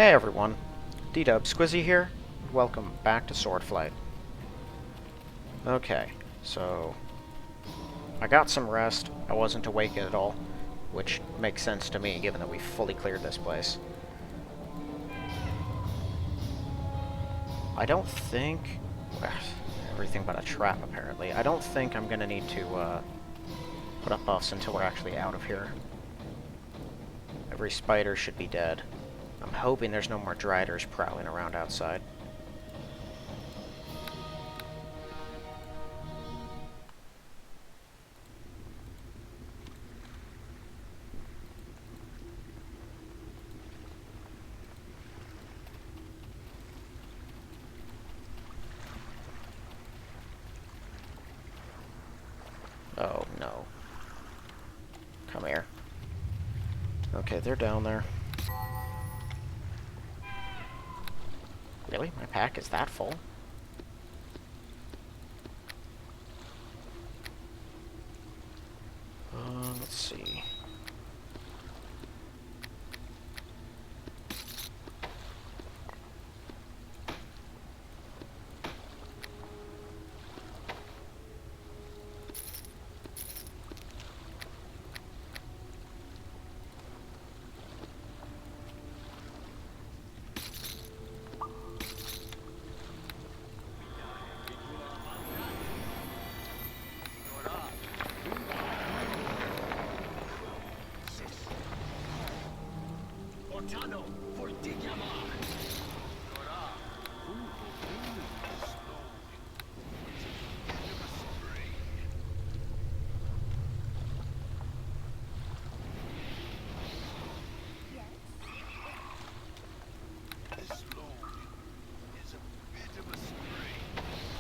Hey everyone, D-Dub Squizzy here. Welcome back to Swordflight. Okay, so I got some rest. I wasn't awake at all, which makes sense to me given that we fully cleared this place. I don't think... everything but a trap, apparently. I don't think I'm gonna need to put up buffs until we're actually out of here. Every spider should be dead. I'm hoping there's no more driders prowling around outside. Oh no. Come here. Okay, they're down there. Really? My pack is that full? Let's see.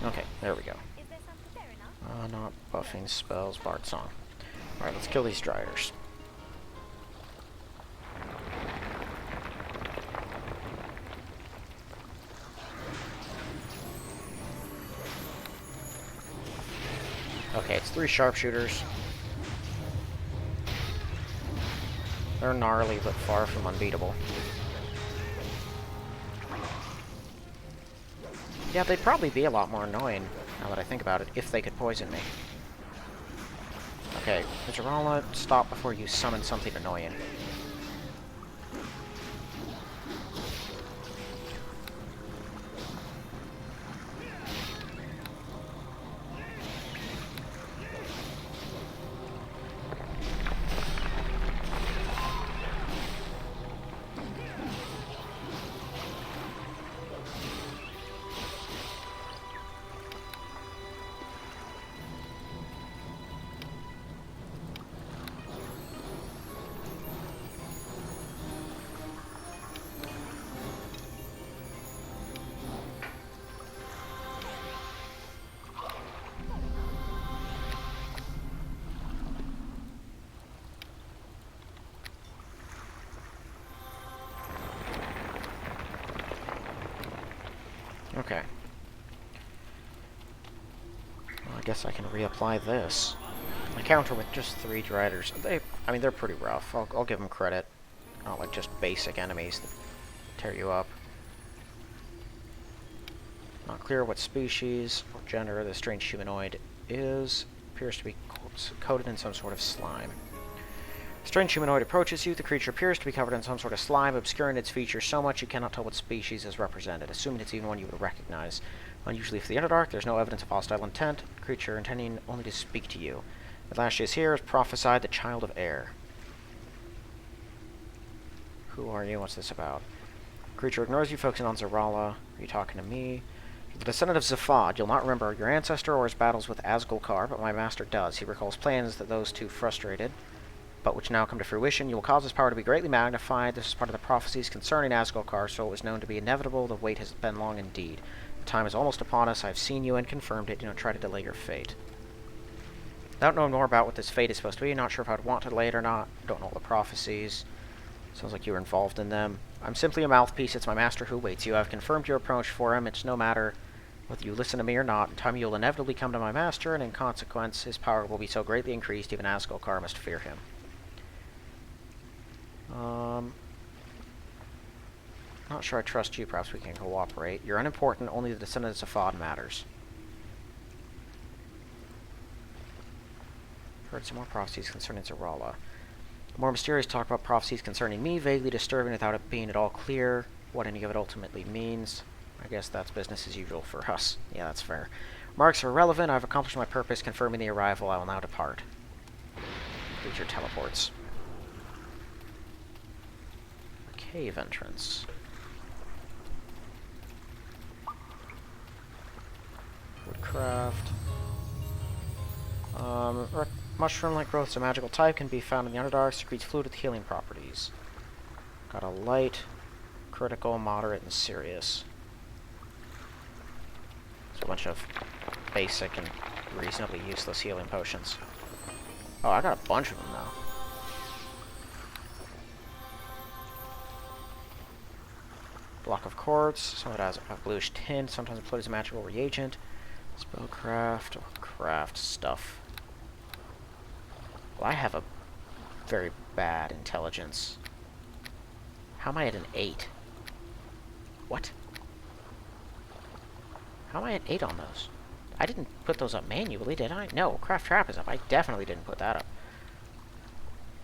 Okay, there we go. Not buffing spells, Bard Song. Alright, let's kill these driders. Okay, it's 3 sharpshooters. They're gnarly, but far from unbeatable. Yeah, they'd probably be a lot more annoying, now that I think about it, if they could poison me. Okay, Xerxkatun, stop before you summon something annoying. Okay. Well, I guess I can reapply this. I counter with just 3 driders. I mean, they're pretty rough. I'll give them credit. Not like just basic enemies that tear you up. Not clear what species or gender the strange humanoid is. Appears to be coated in some sort of slime. The strange humanoid approaches you. The creature appears to be covered in some sort of slime, obscuring its features so much you cannot tell what species is represented, assuming it's even one you would recognize. Unusually for the Underdark, there's no evidence of hostile intent. The creature intending only to speak to you. At last she is here, as prophesied, the child of air. Who are you? What's this about? Creature ignores you, focusing on Zarala. Are you talking to me? You're the descendant of Zaphod. You'll not remember your ancestor or his battles with Xerxkatun, but my master does. He recalls plans that those two frustrated, but which now come to fruition. You will cause his power to be greatly magnified. This is part of the prophecies concerning Xerxkatun, so it was known to be inevitable. The wait has been long indeed. The time is almost upon us. I have seen you and confirmed it. Do not try to delay your fate. Without knowing more about what this fate is supposed to be, not sure if I'd want to delay it or not. Don't know all the prophecies. Sounds like you were involved in them. I'm simply a mouthpiece. It's my master who waits you. I've confirmed your approach for him. It's no matter whether you listen to me or not. In time you'll inevitably come to my master, and in consequence, his power will be so greatly increased, even Xerxkatun must fear him. Not sure I trust you. Perhaps we can cooperate. You're unimportant. Only the descendants of Fod matters. Heard some more prophecies concerning Zerala. More mysterious talk about prophecies concerning me, vaguely disturbing without it being at all clear what any of it ultimately means. I guess that's business as usual for us. Yeah, that's fair. Marks are irrelevant. I've accomplished my purpose, confirming the arrival. I will now depart. Creature teleports. A cave entrance. Woodcraft. Mushroom-like growth is a magical type, can be found in the Underdark, secretes fluid with healing properties. Got a light, critical, moderate, and serious. So a bunch of basic and reasonably useless healing potions. Oh, I got a bunch of them now. Block of quartz, some of it has a bluish tint, sometimes employed as a magical reagent. Spellcraft, or craft stuff. Well, I have a very bad intelligence. How am I at an 8? What? How am I at 8 on those? I didn't put those up manually, did I? No, craft trap is up. I definitely didn't put that up.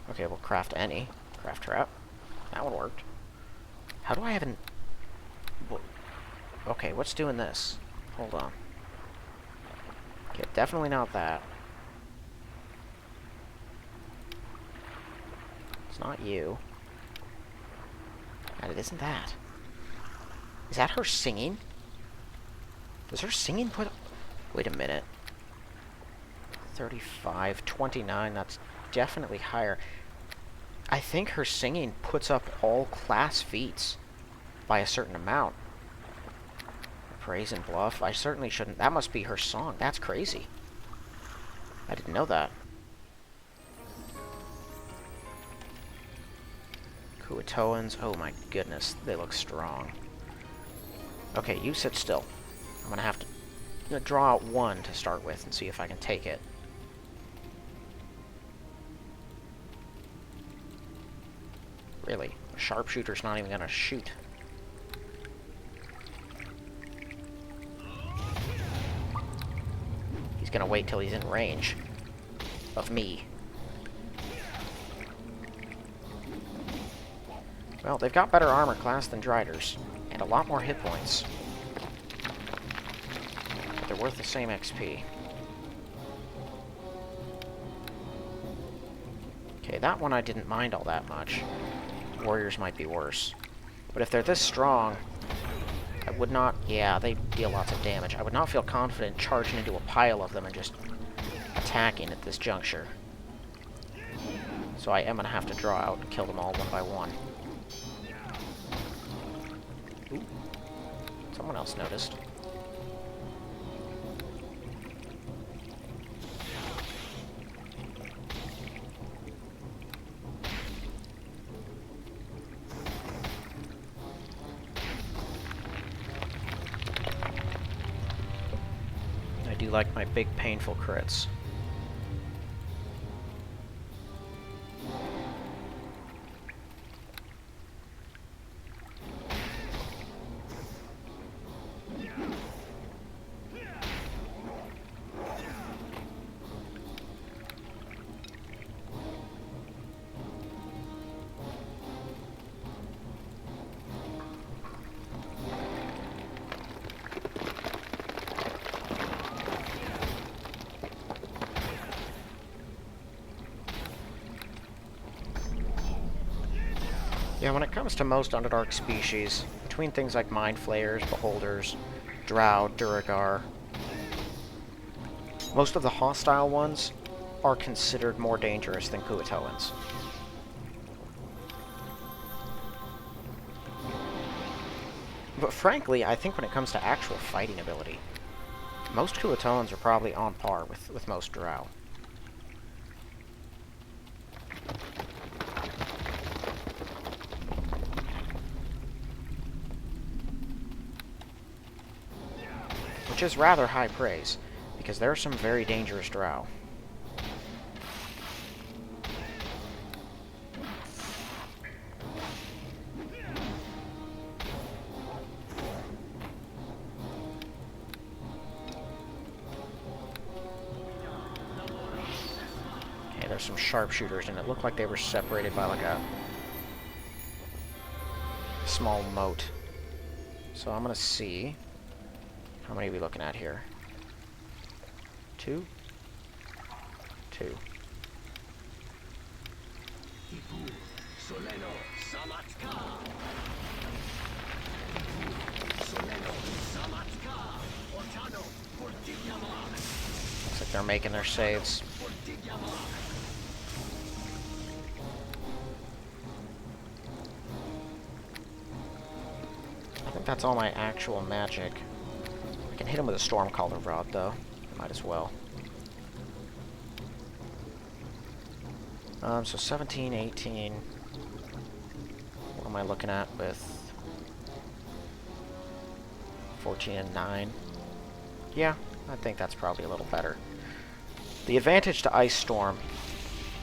Okay, well, craft any. Craft trap. That one worked. How do I have an... Okay, what's doing this? Hold on. Okay, definitely not that. It's not you. And it isn't that. Is that her singing? Does her singing put... Wait a minute. 35, 29, that's definitely higher. I think her singing puts up all class feats by a certain amount. Praise and bluff. I certainly shouldn't... That must be her song. That's crazy. I didn't know that. Kuatoans. Oh my goodness. They look strong. Okay, you sit still. I'm gonna have to draw out one to start with and see if I can take it. Really? A sharpshooter's not even gonna shoot. He's gonna wait till he's in range of me. Well, they've got better armor class than Driders, and a lot more hit points. But they're worth the same XP. Okay, that one I didn't mind all that much. Warriors might be worse. But if they're this strong, I would not... Yeah, they deal lots of damage. I would not feel confident charging into a pile of them and just attacking at this juncture. So I am going to have to draw out and kill them all one by one. Ooh. Someone else noticed. I do like my big painful crits. Yeah, when it comes to most Underdark species, between things like Mind Flayers, Beholders, Drow, Duragar, most of the hostile ones are considered more dangerous than Kuatoans. But frankly, I think when it comes to actual fighting ability, most Kuatoans are probably on par with most Drow. Which is rather high praise, because there are some very dangerous Drow. there's some sharpshooters, and it looked like they were separated by like a small moat. So I'm gonna see. How many are we looking at here? 2? 2. Looks like they're making their saves. I think that's all my actual magic. I can hit him with a Stormcaller Rod, though. Might as well. So 17, 18. What am I looking at with 14 and 9? Yeah, I think that's probably a little better. The advantage to Ice Storm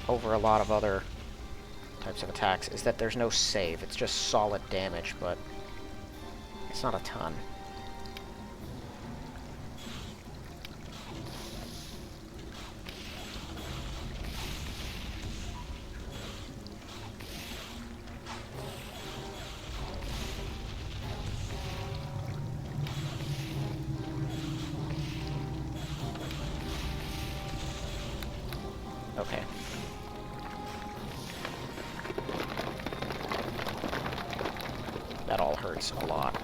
over a lot of other types of attacks is that there's no save. It's just solid damage, but it's not a ton. Okay. That all hurts a lot.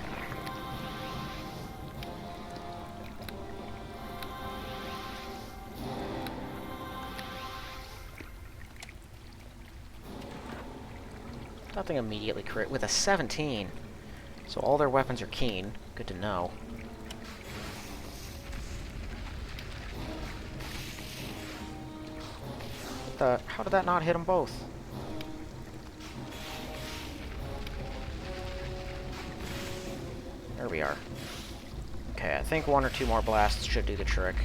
Nothing immediately crit with a 17. So all their weapons are keen. Good to know. How did that not hit them both? There we are. Okay, I think 1 or 2 more blasts should do the trick.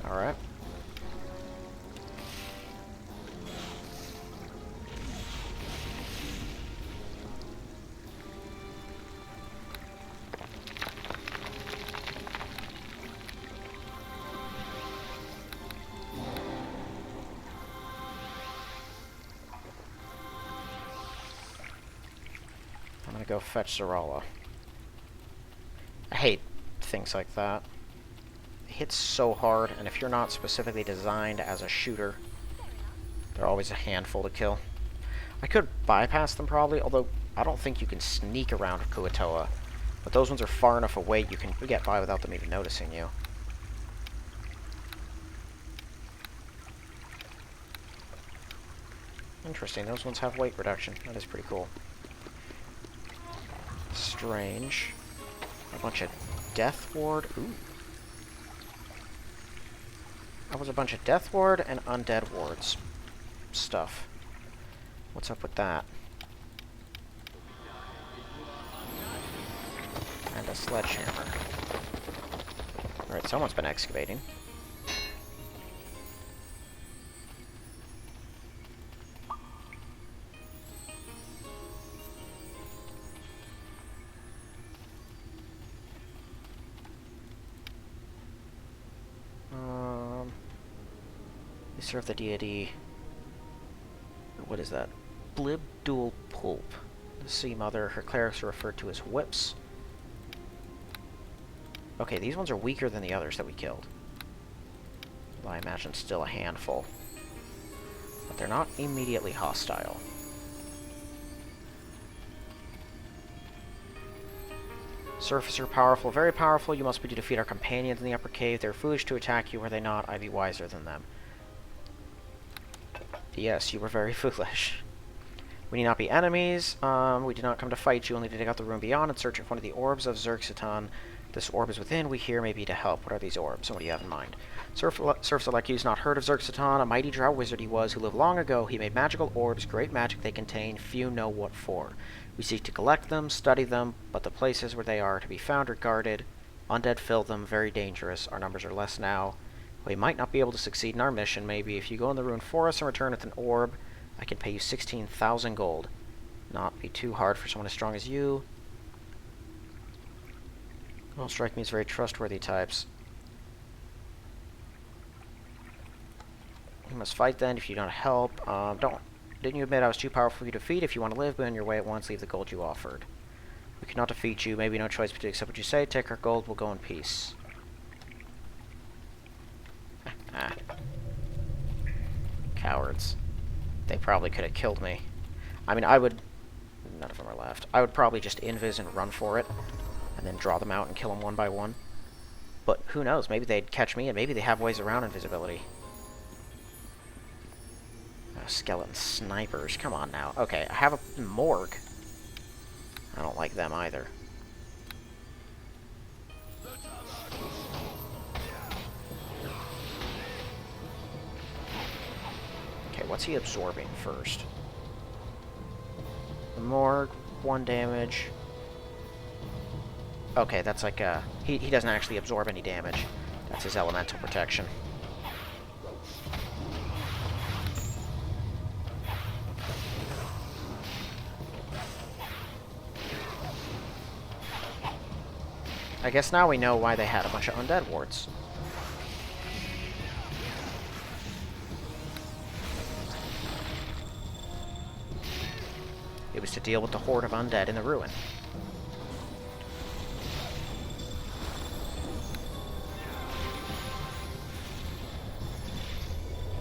Alright. I'm gonna go fetch Zarala. I hate things like that. It hits so hard, and if you're not specifically designed as a shooter, they're always a handful to kill. I could bypass them probably, although I don't think you can sneak around Kuatoa. But those ones are far enough away you can get by without them even noticing you. Interesting, those ones have weight reduction. That is pretty cool. Strange. A bunch of Death Ward. Ooh. That was a bunch of Death Ward and Undead Wards stuff. What's up with that? And a sledgehammer. Alright, someone's been excavating. They serve the deity. What is that? Blibdul Pulp. The Sea Mother. Her clerics are referred to as whips. Okay, these ones are weaker than the others that we killed. Well, I imagine still a handful. But they're not immediately hostile. Surface are powerful, very powerful. You must be to defeat our companions in the upper cave. They're foolish to attack you, were they not? I'd be wiser than them. Yes, you were very foolish. We need not be enemies. We did not come to fight you, only to dig out the room beyond in search of one of the orbs of Xerxkatun. This orb is within. We here may be to help. What are these orbs? And what do you have in mind? Serfs like you's not heard of Xerxkatun. A mighty drow wizard he was, who lived long ago. He made magical orbs, great magic they contain. Few know what for. We seek to collect them, study them, but the places where they are to be found are guarded. Undead fill them, very dangerous. Our numbers are less now. We might not be able to succeed in our mission. Maybe if you go in the ruined forest and return with an orb, I can pay you 16,000 gold. Not be too hard for someone as strong as you. All strike me as very trustworthy types. You must fight then if you don't help. Didn't you admit I was too powerful for you to defeat? If you want to live, be on your way at once. Leave the gold you offered. We cannot defeat you. Maybe no choice but to accept what you say. Take our gold. We'll go in peace. Cowards. They probably could have killed me. I mean, I would... None of them are left. I would probably just invis and run for it, and then draw them out and kill them one by one. But who knows? Maybe they'd catch me, and maybe they have ways around invisibility. Skeleton snipers. Come on now. Okay, I have a morgue. I don't like them either. Okay, what's he absorbing first? The morgue, 1 damage. Okay, that's like a... He doesn't actually absorb any damage. That's his elemental protection. I guess now we know why they had a bunch of undead wards. It was to deal with the horde of undead in the ruin.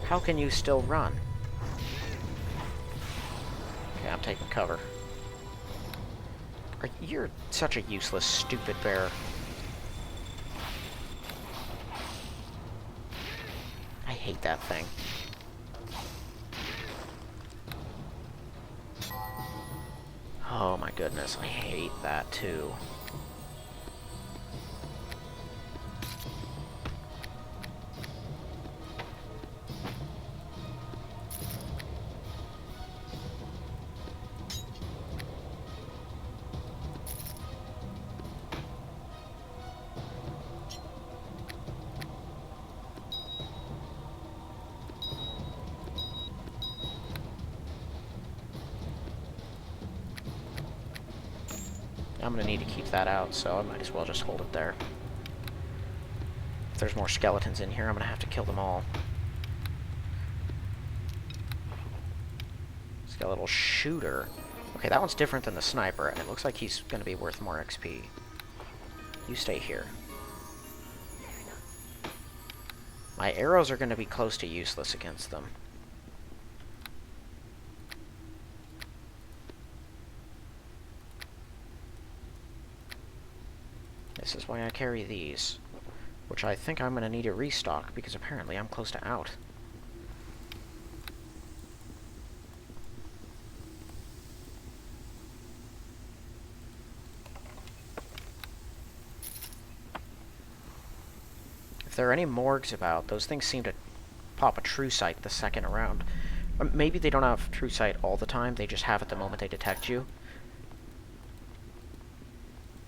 How can you still run? Okay, I'm taking cover. You're such a useless, stupid bear. I hate that thing. Oh my goodness, I hate that too. I'm gonna need to keep that out, so I might as well just hold it there. If there's more skeletons in here, I'm gonna have to kill them all. Skeletal shooter. Okay, that one's different than the sniper, and it looks like he's gonna be worth more XP. You stay here. My arrows are gonna be close to useless against them. This is why I carry these, which I think I'm going to need to restock, because apparently I'm close to out. If there are any morgues about, those things seem to pop a true sight the second around. Maybe they don't have true sight all the time, they just have it the moment they detect you.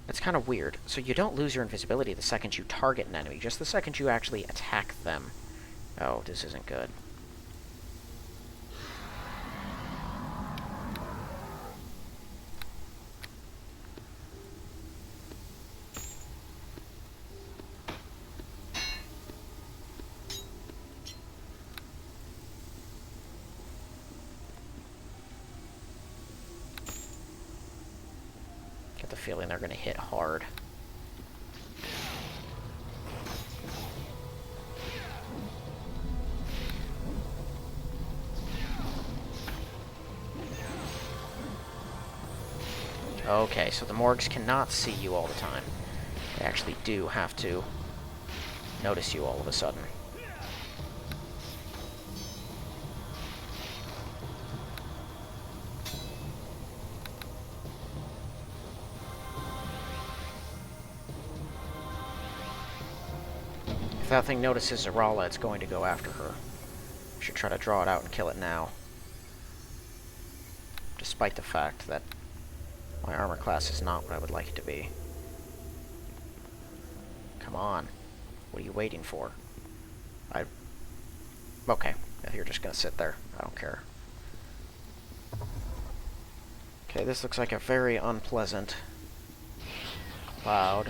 It's kind of weird. So you don't lose your invisibility the second you target an enemy, just the second you actually attack them. Oh, this isn't good. Get the feeling they're going to hit hard. Okay, so the morgues cannot see you all the time. They actually do have to notice you all of a sudden. If that thing notices Zarala, it's going to go after her. We should try to draw it out and kill it now. Despite the fact that my armor class is not what I would like it to be. Come on. What are you waiting for? Okay. If you're just gonna sit there, I don't care. Okay, this looks like a very unpleasant cloud.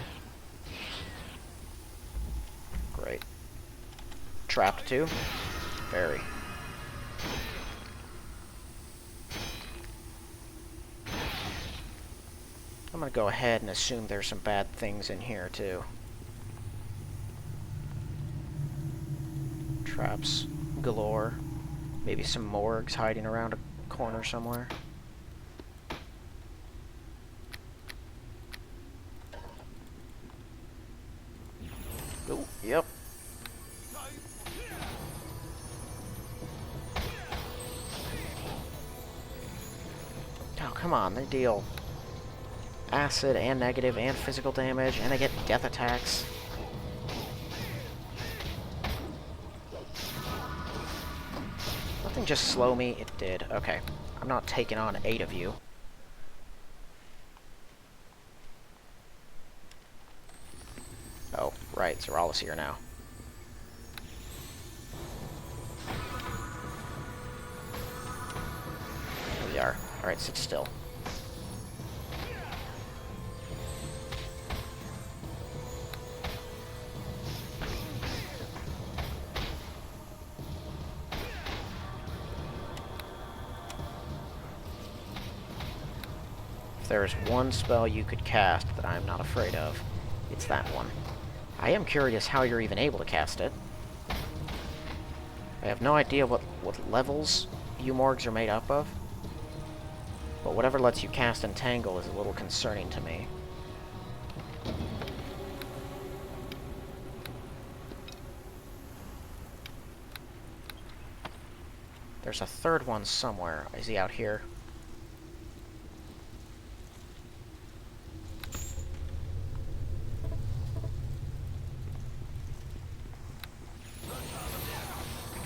trapped too? Very. I'm gonna go ahead and assume there's some bad things in here too. Traps galore. Maybe some morgues hiding around a corner somewhere. Oh, yep. Oh, come on, they deal acid and negative and physical damage, and they get death attacks. Nothing just slow me. It did. Okay. I'm not taking on 8 of you. Oh, right. Zerala's here now. Here we are. Alright, sit still. If there is one spell you could cast that I am not afraid of, it's that one. I am curious how you're even able to cast it. I have no idea what levels you morgues are made up of, but whatever lets you cast Entangle is a little concerning to me. There's a third one somewhere. Is he out here?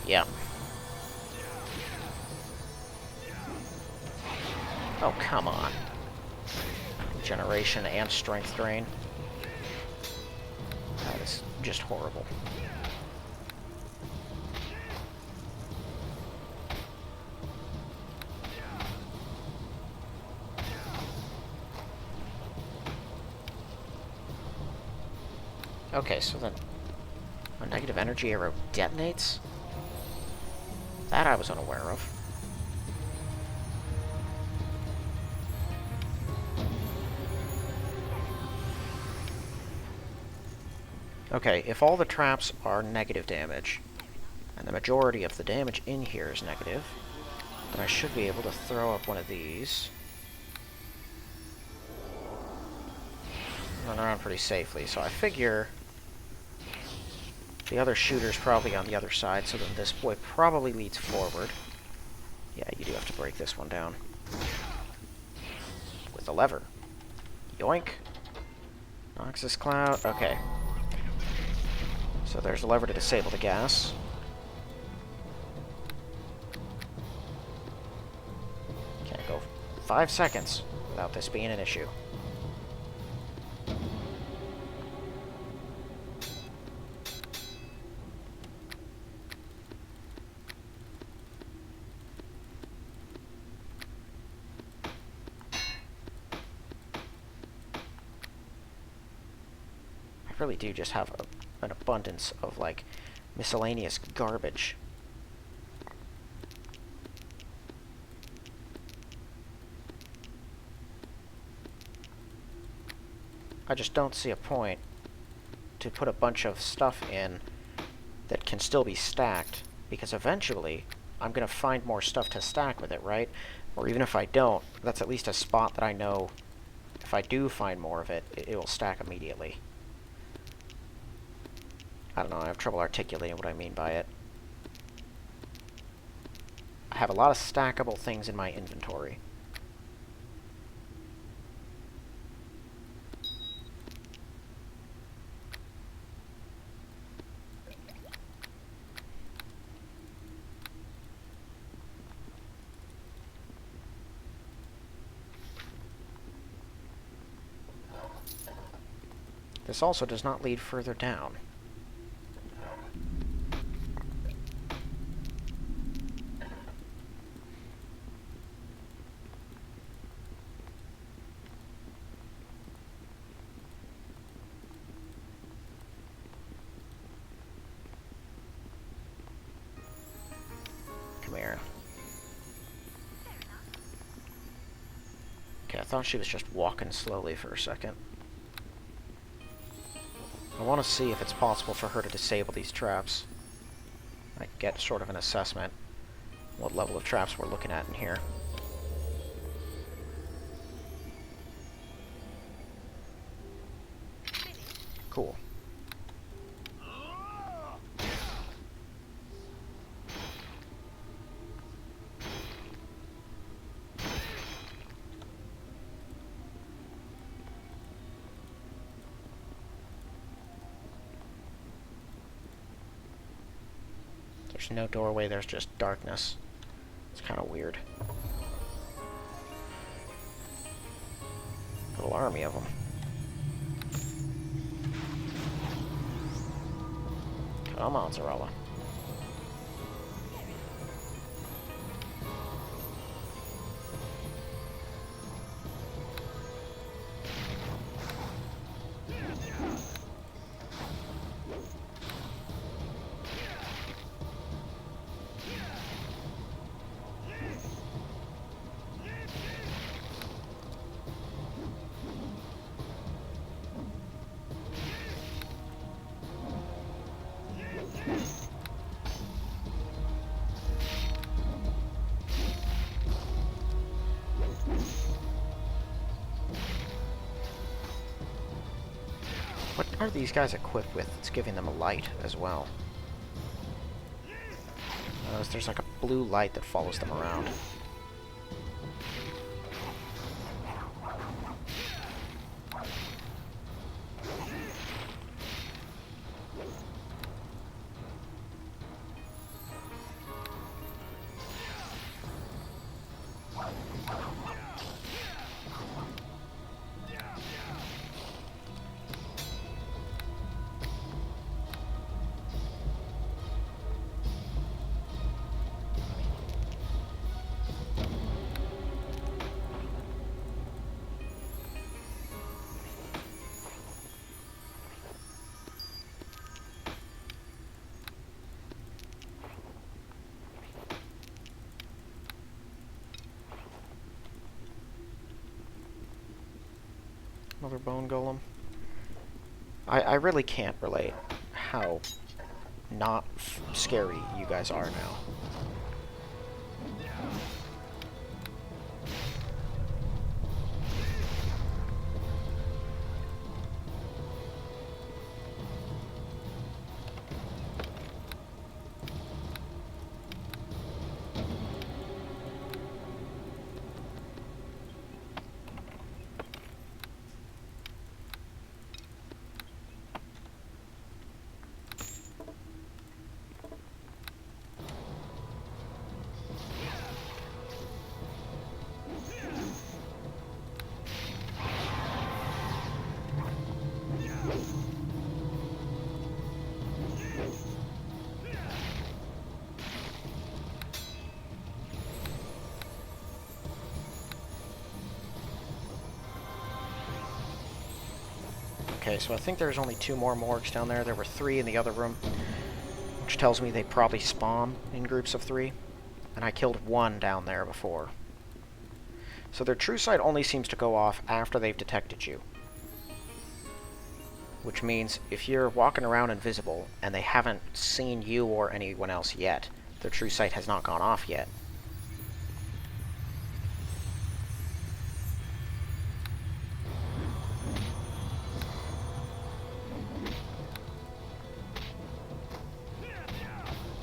Yeah. Oh, come on. Regeneration and strength drain. That is just horrible. Okay, so then a negative energy arrow detonates? That I was unaware of. Okay, if all the traps are negative damage, and the majority of the damage in here is negative, then I should be able to throw up one of these. Run around pretty safely, so I figure the other shooter's probably on the other side, so then this boy probably leads forward. Yeah, you do have to break this one down. With the lever. Yoink. Noxus Cloud. Okay. So there's a lever to disable the gas. Can't go 5 seconds without this being an issue. I really do just have an abundance of, like, miscellaneous garbage. I just don't see a point to put a bunch of stuff in that can still be stacked, because eventually I'm going to find more stuff to stack with it, right? Or even if I don't, that's at least a spot that I know if I do find more of it, it will stack immediately. I don't know, I have trouble articulating what I mean by it. I have a lot of stackable things in my inventory. This also does not lead further down. Come here. Okay, I thought she was just walking slowly for a second. I want to see if it's possible for her to disable these traps. I get sort of an assessment what level of traps we're looking at in here. Cool. There's no doorway, there's just darkness. It's kind of weird. Little army of them. Come on, Zarala. What are these guys equipped with? It's giving them a light as well. Notice there's like a blue light that follows them around. Another bone golem. I really can't relate how not scary you guys are now. Okay, so I think there's only 2 more morgues down there. There were 3 in the other room, which tells me they probably spawn in groups of 3. And I killed 1 down there before. So their true sight only seems to go off after they've detected you. Which means if you're walking around invisible and they haven't seen you or anyone else yet, their true sight has not gone off yet.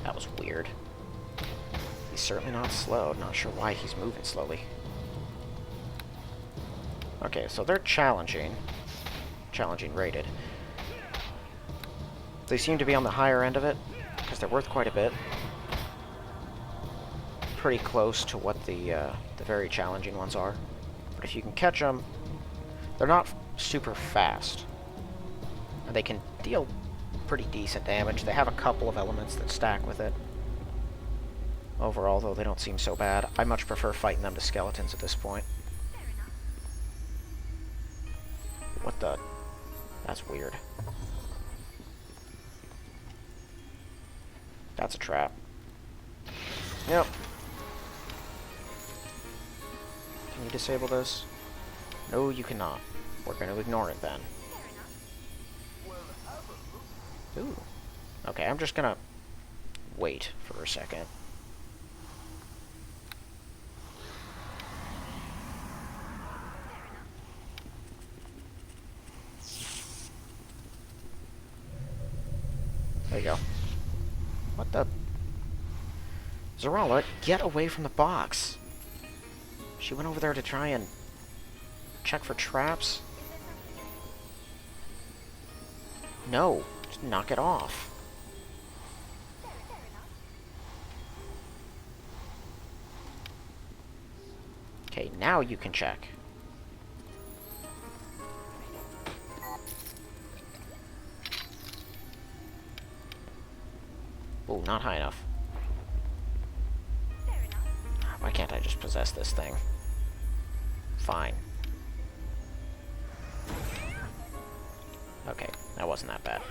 That was weird. He's certainly not slowed. Not sure why he's moving slowly. Okay, so they're challenging. Challenging rated. They seem to be on the higher end of it, because they're worth quite a bit. Pretty close to what the very challenging ones are. But if you can catch them, they're not super fast. And they can deal pretty decent damage. They have a couple of elements that stack with it. Overall, though, they don't seem so bad. I much prefer fighting them to skeletons at this point. What the? That's weird. That's a trap. Yep. Can you disable this? No, you cannot. We're going to ignore it then. Ooh. Okay, I'm just going to wait for a second. There you go. What the? Xerxkatun, get away from the box! She went over there to try and check for traps? No, just knock it off. Okay, now you can check. Ooh, not high enough. Why can't I just possess this thing? Fine. Okay, that wasn't that bad.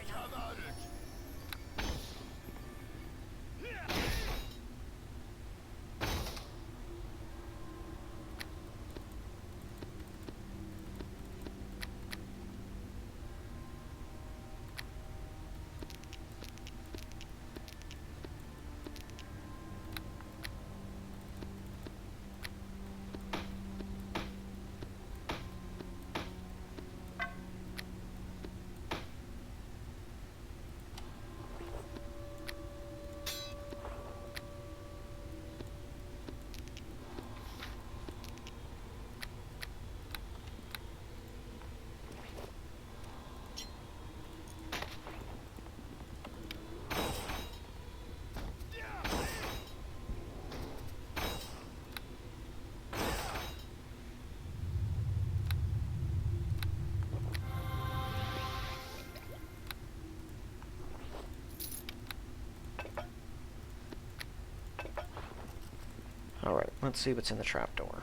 Alright, let's see what's in the trapdoor.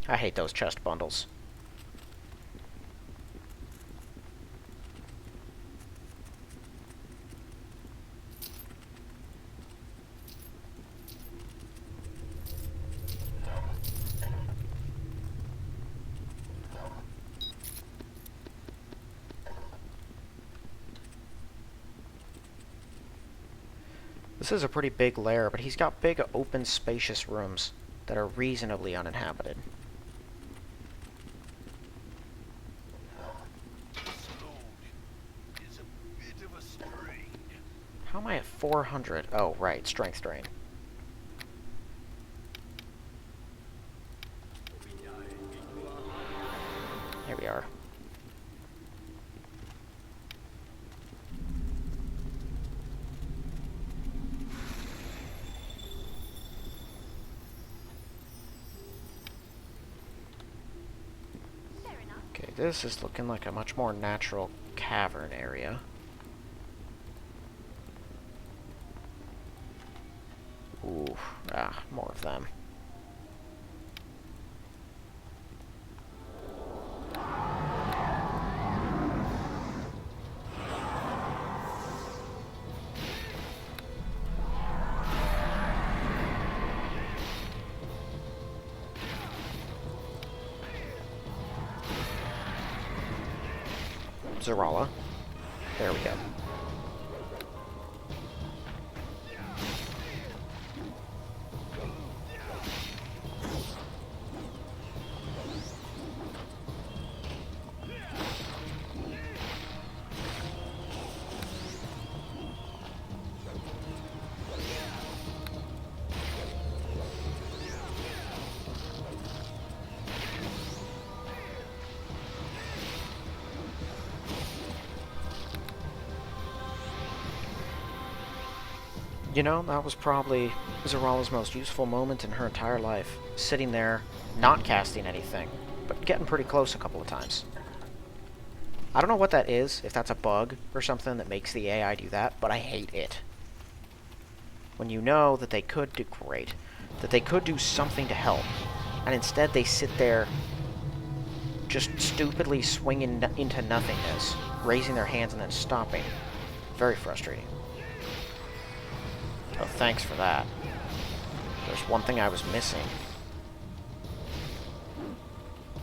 I hate those chest bundles. This is a pretty big lair, but he's got big, open, spacious rooms that are reasonably uninhabited. How am I at 400? Oh, right, strength drain. Here we are. Okay, this is looking like a much more natural cavern area. Ooh, more of them. Xerxkatun. There we go. You know, that was probably Xerxkatun most useful moment in her entire life. Sitting there, not casting anything, but getting pretty close a couple of times. I don't know what that is, if that's a bug or something that makes the AI do that, but I hate it. When you know that they could do great, that they could do something to help, and instead they sit there just stupidly swinging into nothingness, raising their hands and then stopping. Very frustrating. Oh, thanks for that. There's one thing I was missing.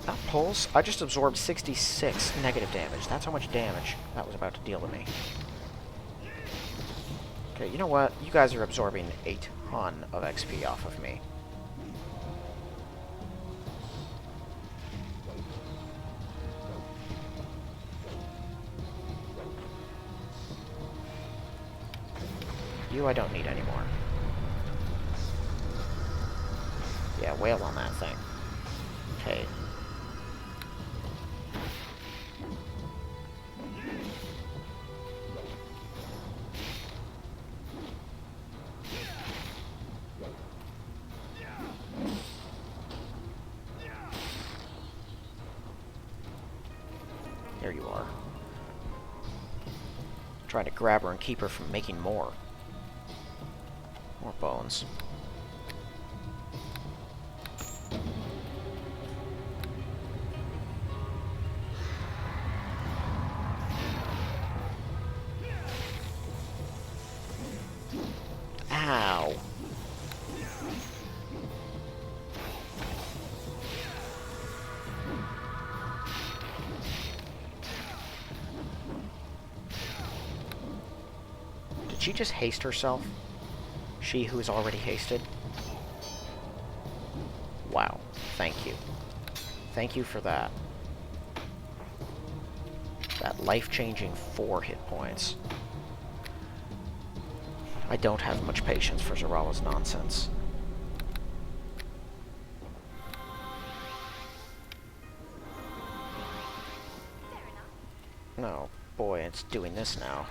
That pulse, I just absorbed 66 negative damage. That's how much damage that was about to deal to me. Okay, you know what? You guys are absorbing a ton of XP off of me. You I don't need anymore. Yeah, wail on that thing. Okay. There you are. Trying to grab her and keep her from making more. More bones. Ow. Did she just haste herself? She who is already hasted? Wow. Thank you. Thank you for that. That life-changing 4 hit points. I don't have much patience for Xerxkatun nonsense. No, boy, it's doing this now.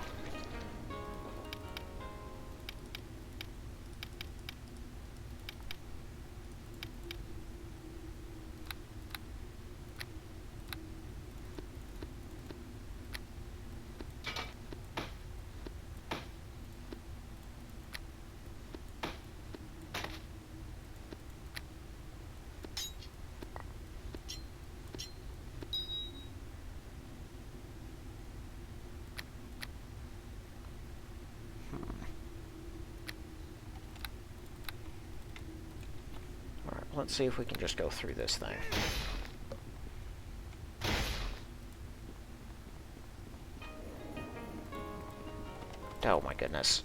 Let's see if we can just go through this thing. Oh my goodness.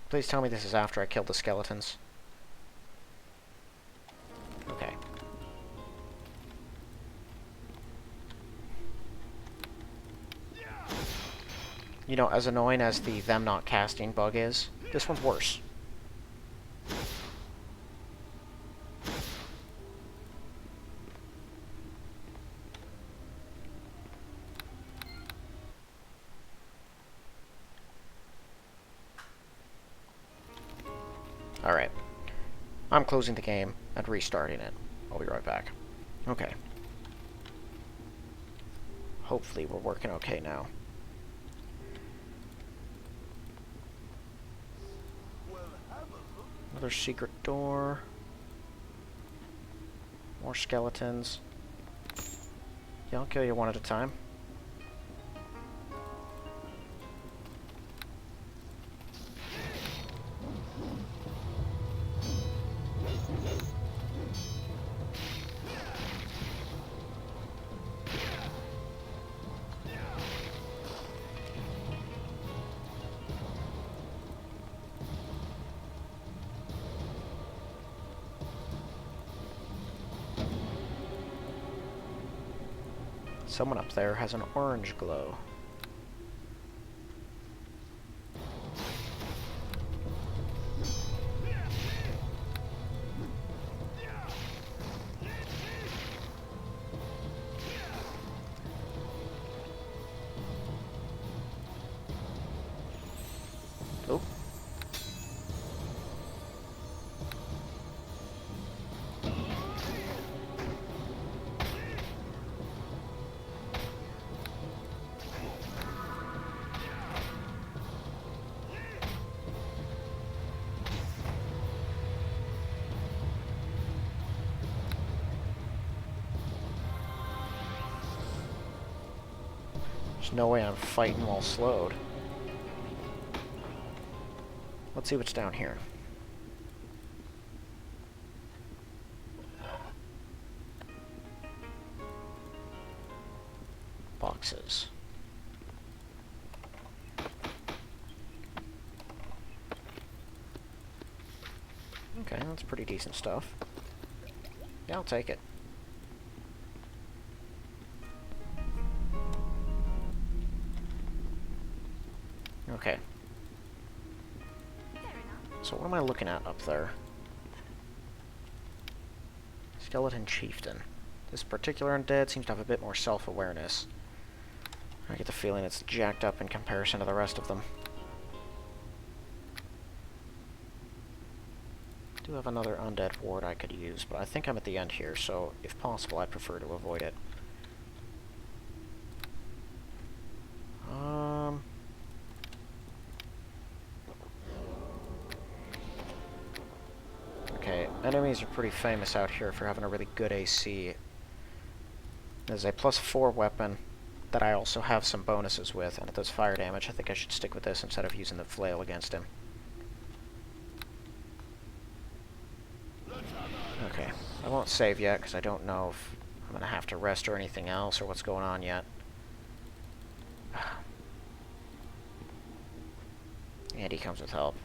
Please tell me this is after I killed the skeletons. Okay. You know, as annoying as the them not casting bug is, this one's worse. Alright. I'm closing the game and restarting it. I'll be right back. Okay. Hopefully we're working okay now. Another secret door. More skeletons. Yeah, I'll kill you one at a time. Someone up there has an orange glow. Oh. There's no way I'm fighting while slowed. Let's see what's down here. Boxes. Okay, that's pretty decent stuff. Yeah, I'll take it. Okay. So what am I looking at up there? Skeleton Chieftain. This particular undead seems to have a bit more self-awareness. I get the feeling it's jacked up in comparison to the rest of them. I do have another undead ward I could use, but I think I'm at the end here, so if possible I'd prefer to avoid it. Okay, enemies are pretty famous out here for having a really good AC. There's a +4 weapon that I also have some bonuses with, and it does fire damage. I think I should stick with this instead of using the flail against him. Okay, I won't save yet, because I don't know if I'm going to have to rest or anything else, or what's going on yet. And he comes with help.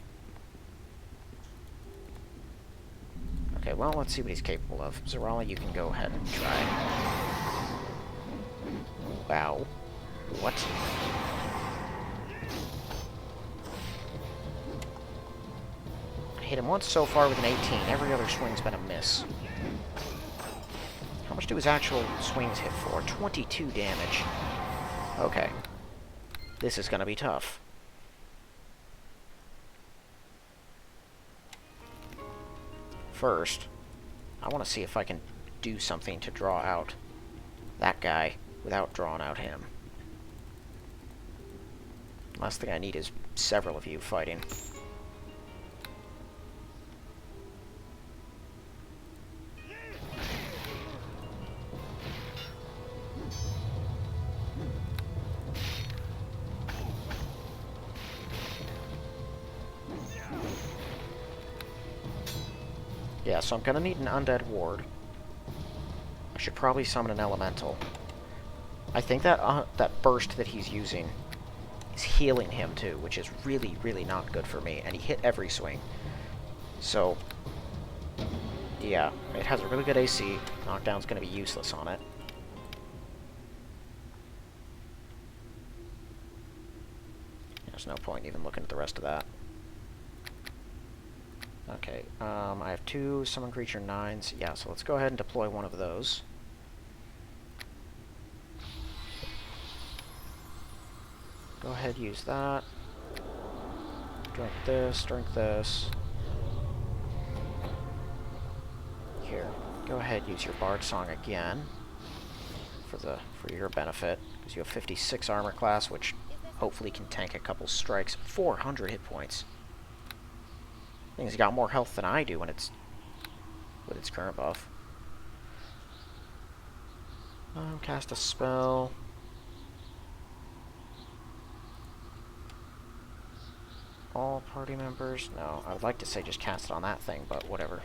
Okay, well, let's see what he's capable of. Xerxkatun, you can go ahead and try. Wow. What? I hit him once so far with an 18. Every other swing's been a miss. How much do his actual swings hit for? 22 damage. Okay. This is gonna be tough. First, I want to see if I can do something to draw out that guy without drawing out him. Last thing I need is several of you fighting. Yeah, so I'm gonna need an undead ward. I should probably summon an elemental. I think that that burst that he's using is healing him too, which is really, really not good for me. And he hit every swing. So, yeah, it has a really good AC. Knockdown's gonna be useless on it. There's no point even looking at the rest of that. Okay, I have 2 summon creature 9s. Yeah, so let's go ahead and deploy one of those. Go ahead, use that. Drink this, drink this. Here, go ahead, use your Bard Song again for your benefit, because you have 56 armor class, which hopefully can tank a couple strikes. 400 hit points. He's got more health than I do when it's with its current buff. Cast a spell. All party members. No, I would like to say just cast it on that thing, but whatever.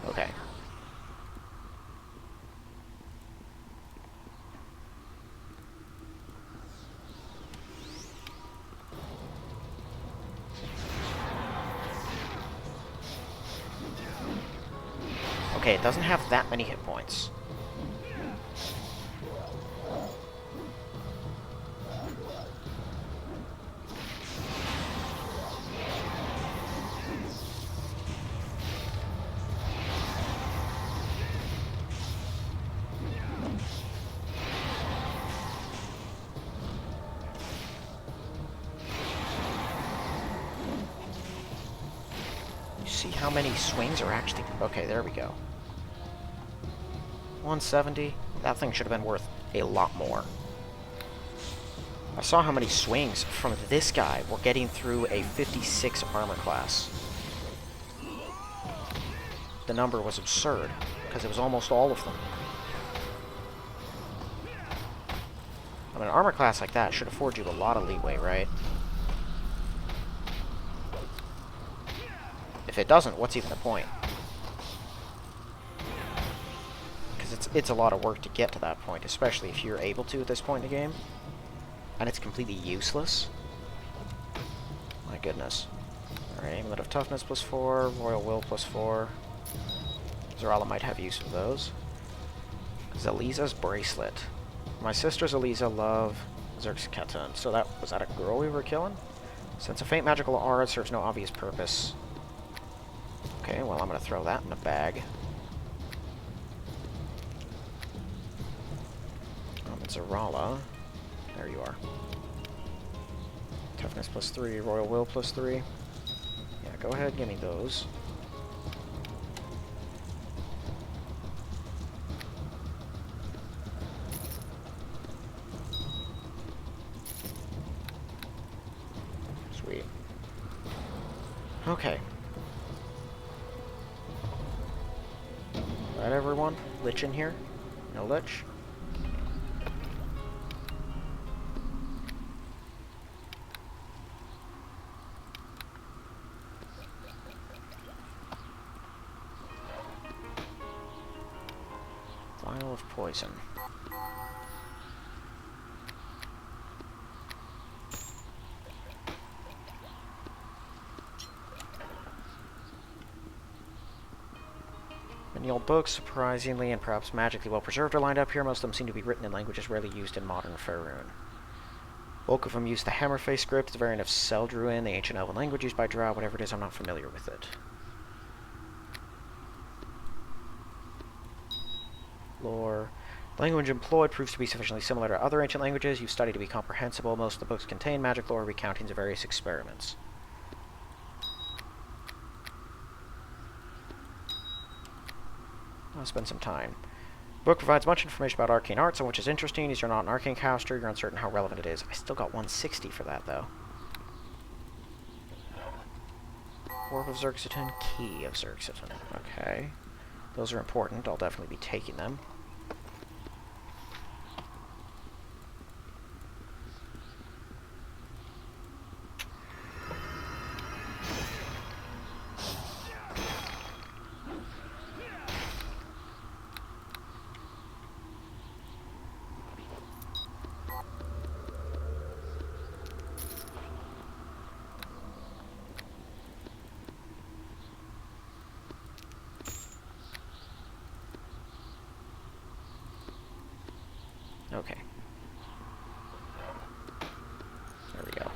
Okay. Okay, it doesn't have that many hit points. You see how many swings are actually... Okay, there we go. 170. That thing should have been worth a lot more. I saw how many swings from this guy were getting through a 56 armor class. The number was absurd, because it was almost all of them. I mean, an armor class like that should afford you a lot of leeway, right? If it doesn't, what's even the point? Because it's a lot of work to get to that point, especially if you're able to at this point in the game. And it's completely useless. My goodness. Alright, Amulet of Toughness +4, Royal Will +4. Zerala might have use of those. Zaliza's Bracelet. My sister Zaliza love Xerxkatun. So was that a girl we were killing? Since a faint magical aura serves no obvious purpose. Okay, well I'm gonna throw that in a bag. Zerala. There you are. Toughness +3, Royal Will +3. Yeah, go ahead, give me those. Sweet. Okay. Alright, everyone. Lich in here? No lich? Vial of poison. Many old books, surprisingly and perhaps magically well preserved, are lined up here. Most of them seem to be written in languages rarely used in modern Faerun. Bulk of them use the Hammerface script, the variant of Seldruin, the ancient elven language used by Drow. Whatever it is, I'm not familiar with it. Lore. The language employed proves to be sufficiently similar to other ancient languages you've studied to be comprehensible. Most of the books contain magic lore recountings of various experiments. I'll spend some time. The book provides much information about arcane arts, some which is interesting. As you're not an arcane caster, you're uncertain how relevant it is. I still got 160 for that, though. Orb of Xerxkatun, Key of Xerxkatun. Okay. Those are important. I'll definitely be taking them. Okay. There we go.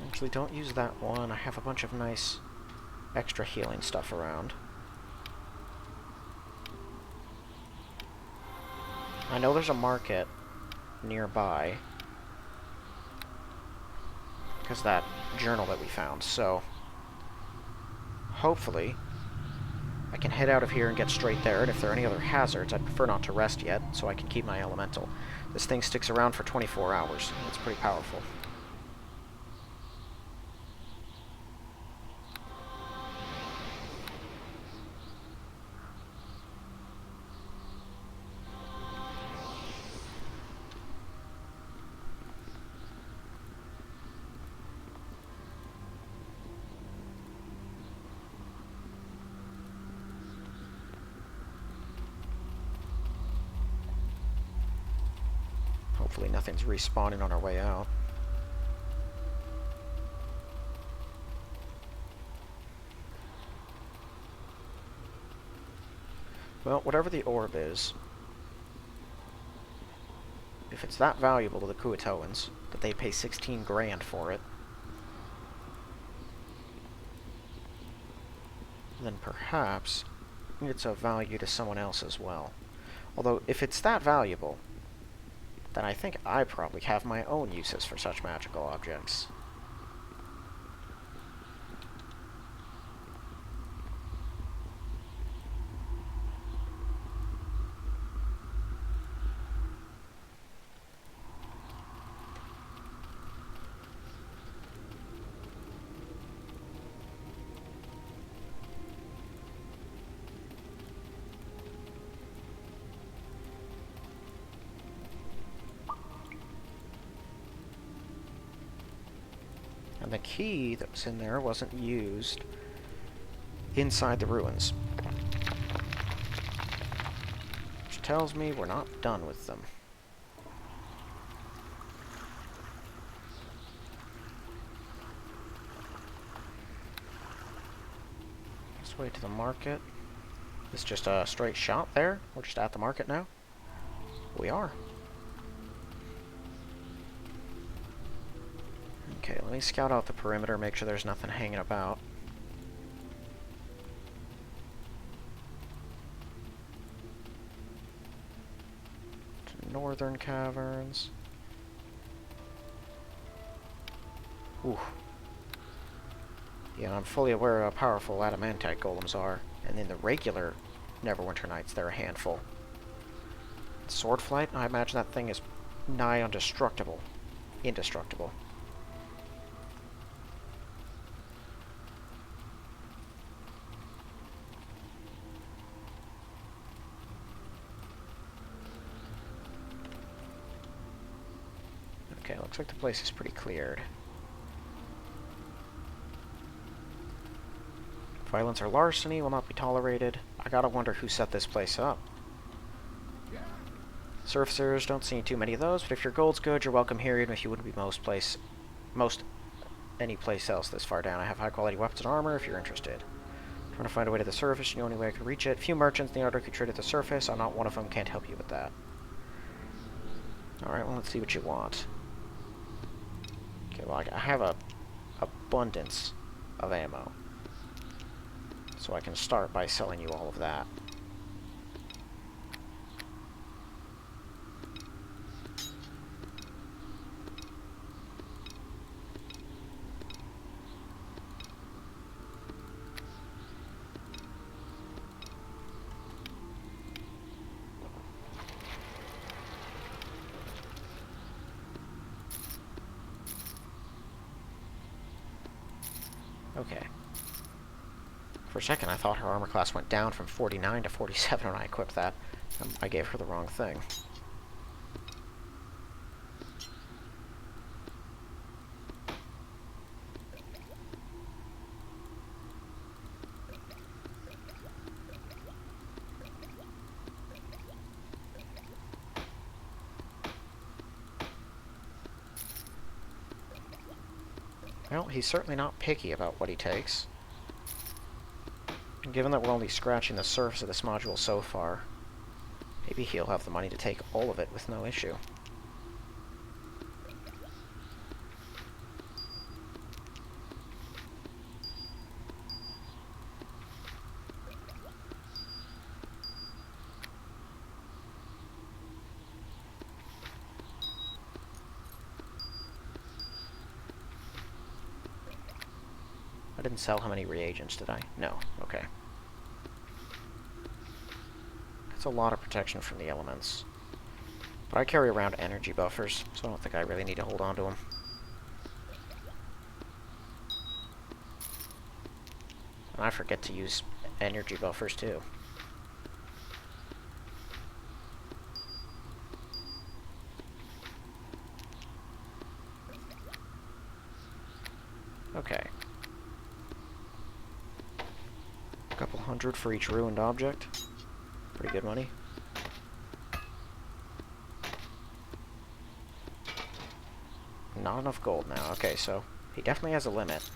Actually, don't use that one. I have a bunch of nice extra healing stuff around. I know there's a market nearby because of that journal that we found, so hopefully I can head out of here and get straight there, and if there are any other hazards, I'd prefer not to rest yet, so I can keep my elemental. This thing sticks around for 24 hours. It's pretty powerful. Hopefully nothing's respawning on our way out. Well, whatever the orb is, if it's that valuable to the Kuatoans, that they pay 16 grand for it, then perhaps it's of value to someone else as well. Although, if it's that valuable, then I think I probably have my own uses for such magical objects. the key that was in there wasn't used inside the ruins. Which tells me we're not done with them. This way to the market. Is this just a straight shot there? We're just at the market now? We are. Okay, let me scout out the perimeter, make sure there's nothing hanging about. Northern caverns. Ooh. Yeah, I'm fully aware of how powerful adamantite golems are. And in the regular Neverwinter Nights, they're a handful. Swordflight, I imagine that thing is nigh indestructible. Indestructible. Okay, looks like the place is pretty cleared. Violence or larceny will not be tolerated. I gotta wonder who set this place up. Surfacers, don't see too many of those, but if your gold's good, you're welcome here, even if you wouldn't be most any place else this far down. I have high quality weapons and armor if you're interested. Trying to find a way to the surface, and the only way I can reach it. Few merchants in the Underdark who trade at the surface. I'm not one of them, can't help you with that. Alright, well, let's see what you want. Okay, well, I have a abundance of ammo. So I can start by selling you all of that. Okay. For a second, I thought her armor class went down from 49 to 47 when I equipped that. I gave her the wrong thing. Well, he's certainly not picky about what he takes. And given that we're only scratching the surface of this module so far, maybe he'll have the money to take all of it with no issue. I didn't sell how many reagents, did I? No. Okay. That's a lot of protection from the elements. But I carry around energy buffers, so I don't think I really need to hold on to them. And I forget to use energy buffers, too. Okay. A couple hundred for each ruined object. Pretty good money. Not enough gold now. Okay, so he definitely has a limit.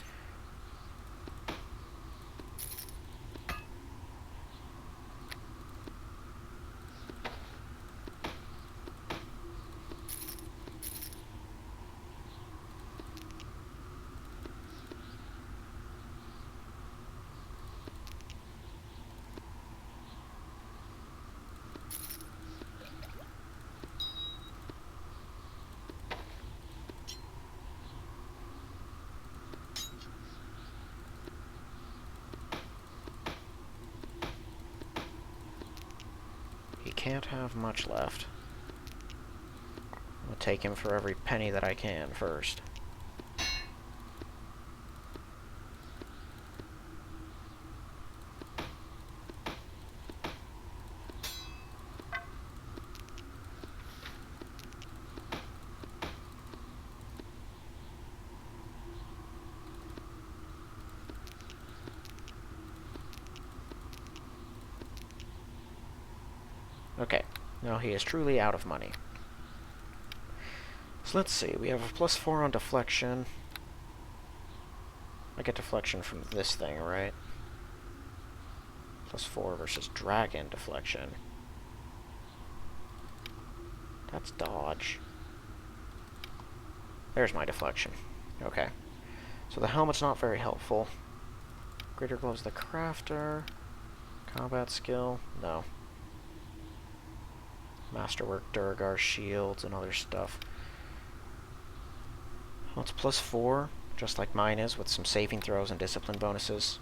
Can't have much left. I'm gonna take him for every penny that I can first. Okay. Now he is truly out of money. So let's see. We have a +4 on deflection. I get deflection from this thing, right? +4 versus dragon deflection. That's dodge. There's my deflection. Okay. So the helmet's not very helpful. Greater gloves the crafter. Combat skill? No. Masterwork, Durgar, shields, and other stuff. Well, it's +4, just like mine is, with some saving throws and discipline bonuses.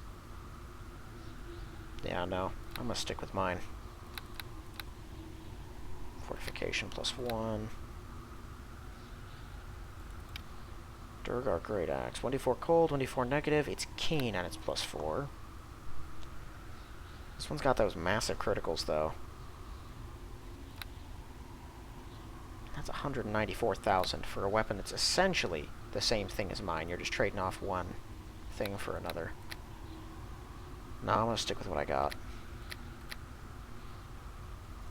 Yeah, no. I'm gonna stick with mine. Fortification +1. Durgar Great Axe. 1d4 cold, 1d4 negative. It's keen and it's +4. This one's got those massive criticals, though. That's 194,000 for a weapon that's essentially the same thing as mine. You're just trading off one thing for another. No, I'm going to stick with what I got.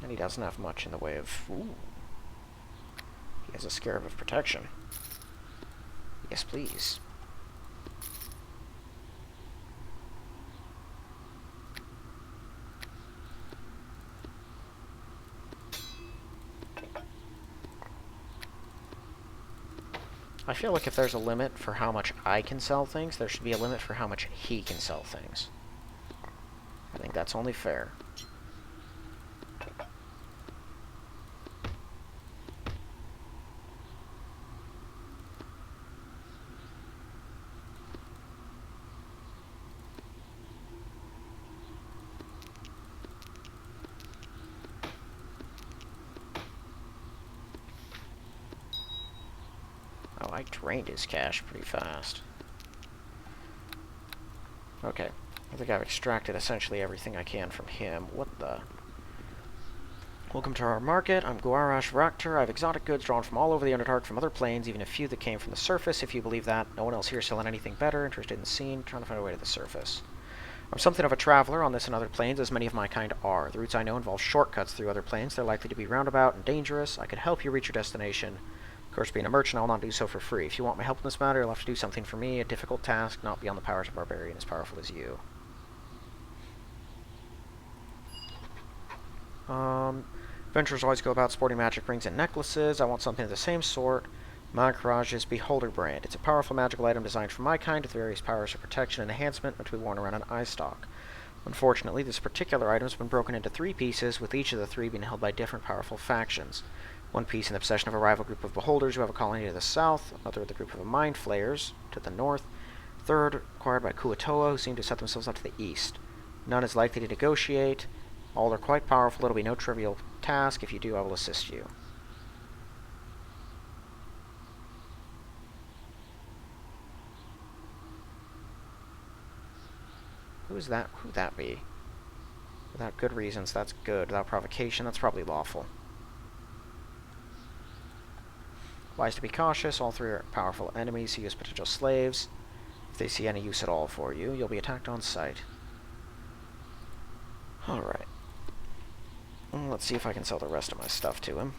And he doesn't have much in the way of... Ooh. He has a Scarab of Protection. Yes, please. I feel like if there's a limit for how much I can sell things, there should be a limit for how much he can sell things. I think that's only fair. Oh, I drained his cash pretty fast. Okay. I think I've extracted essentially everything I can from him. What the? Welcome to our market. I'm Guarash Raktor. I have exotic goods drawn from all over the Underdark, from other planes, even a few that came from the surface, if you believe that. No one else here selling anything better, interested in the scene, trying to find a way to the surface. I'm something of a traveler on this and other planes, as many of my kind are. The routes I know involve shortcuts through other planes. They're likely to be roundabout and dangerous. I could help you reach your destination. Of course, being a merchant, I will not do so for free. If you want my help in this matter, you'll have to do something for me, a difficult task, not beyond the powers of a barbarian as powerful as you. Adventurers always go about sporting magic rings and necklaces. I want something of the same sort. Makraj's Beholder brand. It's a powerful magical item designed for my kind with various powers of protection and enhancement meant to be worn around an eye stalk. Unfortunately, this particular item has been broken into 3 pieces, with each of the 3 being held by different powerful factions. One piece in the possession of a rival group of beholders who have a colony to the south, another with a group of mind flayers to the north, third acquired by Kuatoa, who seem to set themselves up to the east. None is likely to negotiate. All are quite powerful. It'll be no trivial task. If you do, I will assist you. Who's that? Who'd that be? Without good reasons, that's good. Without provocation, that's probably lawful. Wise to be cautious. All 3 are powerful enemies who use potential slaves. If they see any use at all for you, you'll be attacked on sight. Alright. Let's see if I can sell the rest of my stuff to him.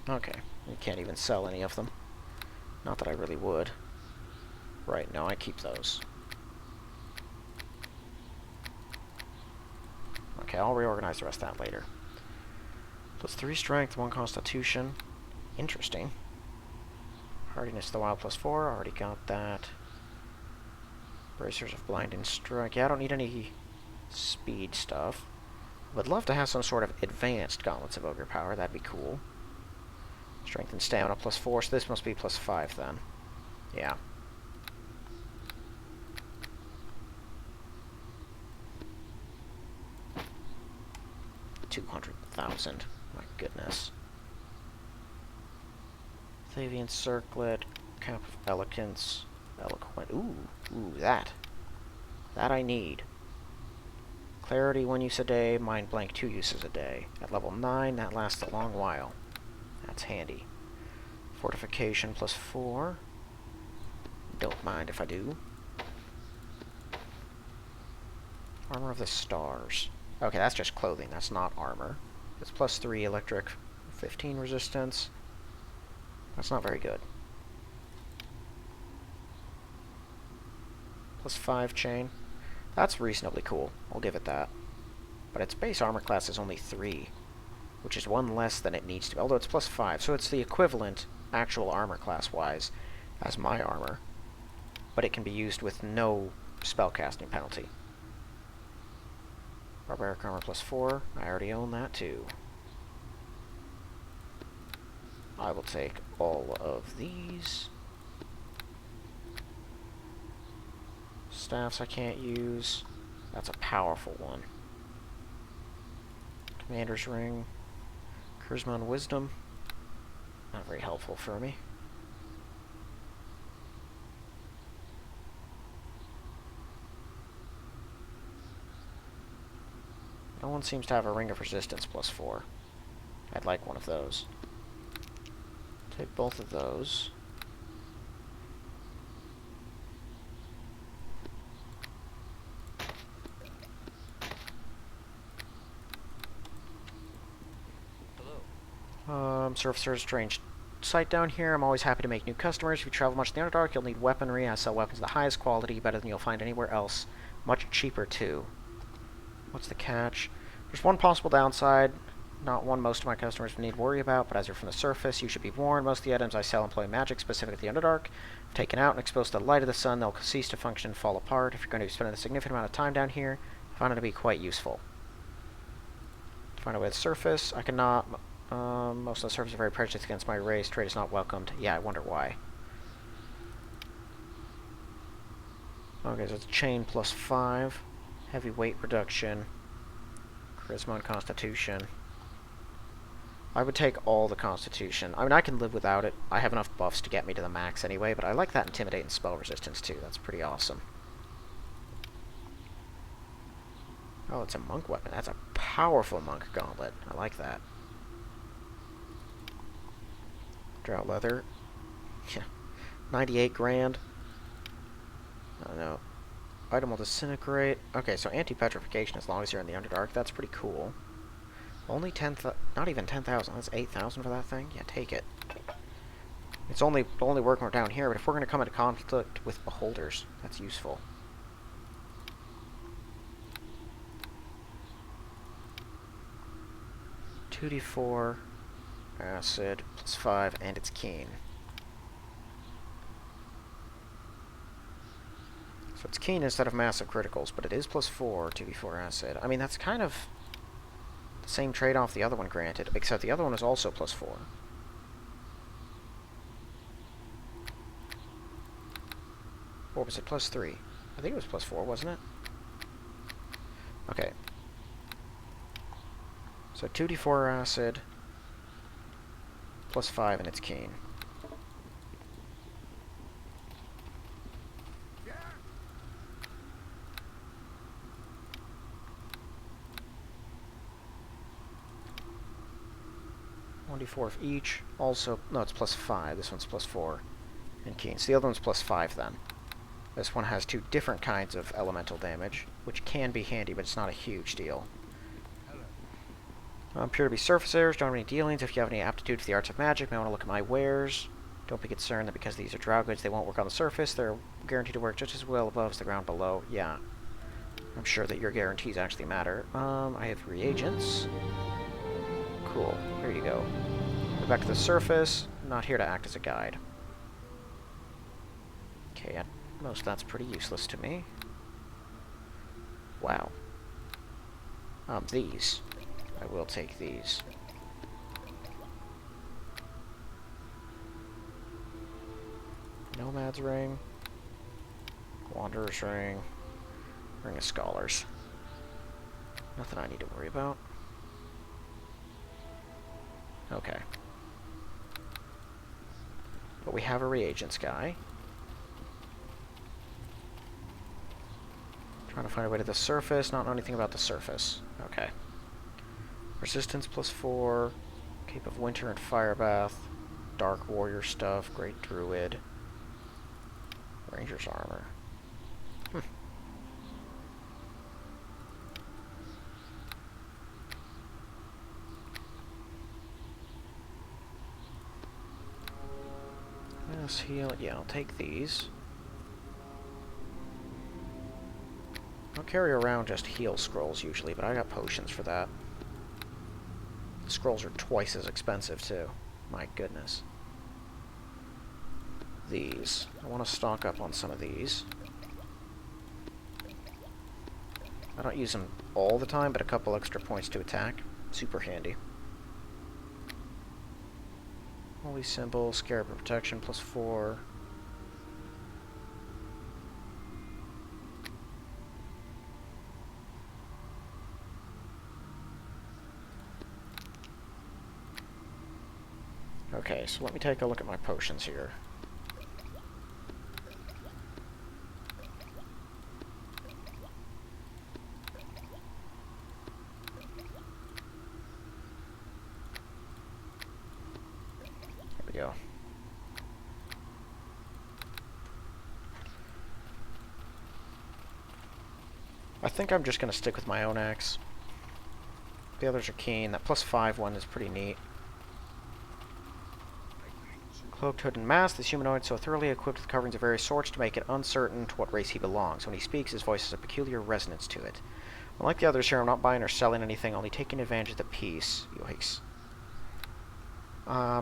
Okay, you can't even sell any of them. Not that I really would. Right, no, I keep those. Okay, I'll reorganize the rest of that later. Plus 3 strength, 1 constitution. Interesting. Hardiness to the wild +4, already got that. Bracers of Blinding Strike. Yeah, I don't need any speed stuff. Would love to have some sort of advanced Gauntlets of Ogre Power. That'd be cool. Strength and Stamina +4, so this must be +5 then. Yeah. $200,000. My goodness. Thavian Circlet, Cap of Eloquence, Eloquent. Ooh, that. That I need. Clarity 1 use a day, Mind Blank 2 uses a day. At level 9, that lasts a long while. That's handy. Fortification +4. Don't mind if I do. Armor of the Stars. Okay, that's just clothing. That's not armor. It's +3 electric, 15 resistance. That's not very good. +5 chain. That's reasonably cool. I'll give it that. But its base armor class is only 3, which is 1 less than it needs to be. Although it's +5, so it's the equivalent, actual armor class-wise, as my armor. But it can be used with no spellcasting penalty. Barbaric armor +4. I already own that too. I will take all of these. Staffs I can't use. That's a powerful one. Commander's Ring. Charisma and Wisdom. Not very helpful for me. No one seems to have a Ring of Resistance +4. I'd like one of those. Take both of those. Surfacer's strange sight down here. I'm always happy to make new customers. If you travel much in the Underdark, you'll need weaponry. I sell weapons of the highest quality, better than you'll find anywhere else. Much cheaper, too. What's the catch? There's one possible downside. Not one most of my customers need worry about, but as you're from the surface, you should be warned. Most of the items I sell employ magic specific to the Underdark. Taken out and exposed to the light of the sun, they'll cease to function and fall apart. If you're going to be spending a significant amount of time down here, I find it to be quite useful. To find a way to the surface, I cannot... most of the surface are very prejudiced against my race. Trade is not welcomed. Yeah, I wonder why. Okay, so it's chain +5. Heavy weight reduction. Charisma and Constitution. I would take all the Constitution. I mean, I can live without it. I have enough buffs to get me to the max anyway, but I like that Intimidate and Spell Resistance too. That's pretty awesome. Oh, it's a monk weapon. That's a powerful monk gauntlet. I like that. Drought leather. Yeah. 98 grand. I don't know. Item will disintegrate. Okay, so anti-petrification as long as you're in the Underdark. That's pretty cool. Only 10,000. Not even 10,000. That's 8,000 for that thing? Yeah, take it. It's only working when we're down here, but if we're going to come into conflict with beholders, that's useful. (2d4) acid +5, and it's keen. So it's keen instead of massive criticals, but it is +4, 2d4 acid. I mean, that's kind of the same trade-off the other one granted, except the other one is also +4. Or was it +3? I think it was +4, wasn't it? Okay. So 2d4 acid, +5, and it's keen. $1d4 for each. Also, no, it's +5. This one's +4 and keen. So the other one's +5 then. This one has 2 different kinds of elemental damage, which can be handy, but it's not a huge deal. Appear to be surfacers, don't have any dealings. If you have any aptitude for the arts of magic, you may want to look at my wares. Don't be concerned that because these are drow goods, they won't work on the surface. They're guaranteed to work just as well above as the ground below. Yeah. I'm sure that your guarantees actually matter. I have reagents. Cool. Here you go. Go back to the surface. Not here to act as a guide. Okay, Most of that's pretty useless to me. Wow. These. I will take these. Nomad's Ring. Wanderer's Ring. Ring of Scholars. Nothing I need to worry about. Okay. But we have a reagents guy. Trying to find a way to the surface. Not know anything about the surface. Okay. Resistance +4. Cape of Winter and Firebath. Dark Warrior stuff. Great Druid. Ranger's Armor. Yes, heal. Yeah, I'll take these. I'll carry around just heal scrolls usually, but I got potions for that. Scrolls are twice as expensive too. My goodness. These. I want to stock up on some of these. I don't use them all the time, but a couple extra points to attack. Super handy. Holy Symbol, Scarab Protection +4. Okay, so let me take a look at my potions here. There we go. I think I'm just going to stick with my own axe. The others are keen. That +5 one is pretty neat. Cloaked, hood, and mask, this humanoid so thoroughly equipped with coverings of various sorts to make it uncertain to what race he belongs. When he speaks, his voice has a peculiar resonance to it. Unlike the others here, I'm not buying or selling anything, only taking advantage of the peace. Yikes.